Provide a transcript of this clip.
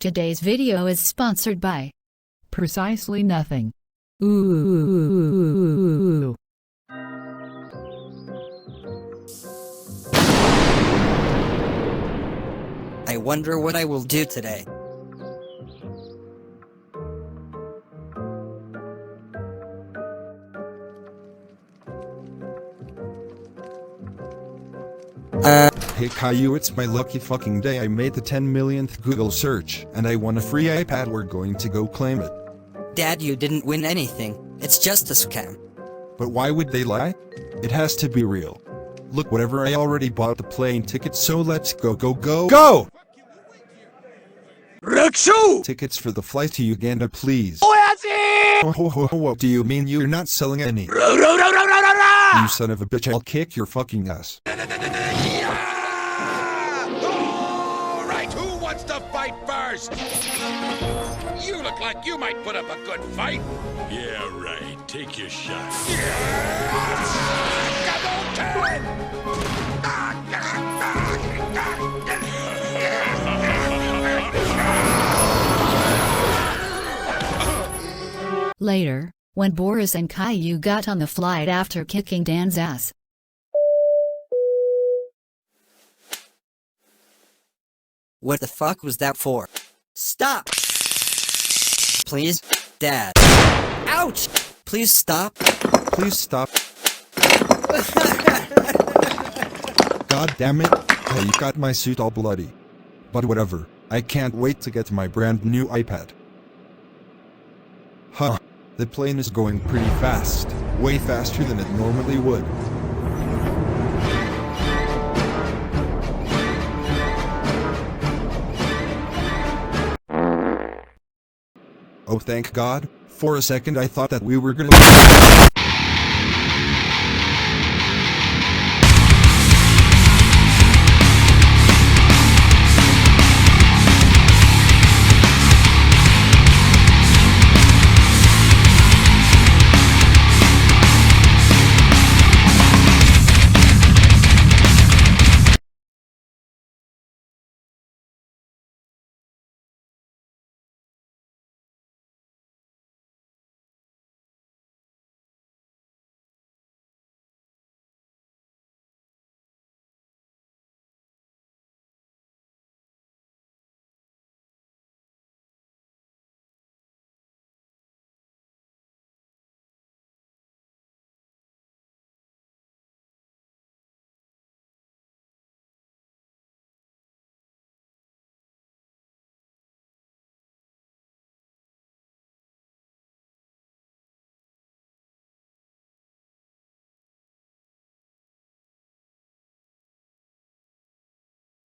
Today's video is sponsored by Precisely nothing. Ooh. I wonder what I will do today. Hey Caillou, it's my lucky fucking day. I made the 10 millionth Google search, and I won a free iPad. We're going to go claim it. Dad, you didn't win anything. It's just a scam. But why would they lie? It has to be real. Look, whatever, I already bought the plane ticket, so let's go! Go! Tickets for the flight to Uganda, please. What do you mean you're not selling any? You son of a bitch, I'll kick your fucking ass. Alright, who wants to fight first? You look like you might put up a good fight. Yeah, right. Take your shot. Later, when Boris and Caillou got on the flight after kicking Dan's ass. What the fuck was that for? Stop! Please? Dad. Ouch! Please stop. Please stop. God damn it. Hey, you got my suit all bloody. But whatever, I can't wait to get my brand new iPad. Huh. The plane is going pretty fast. Way faster than it normally would. Oh, thank God. For a second I thought that we were gonna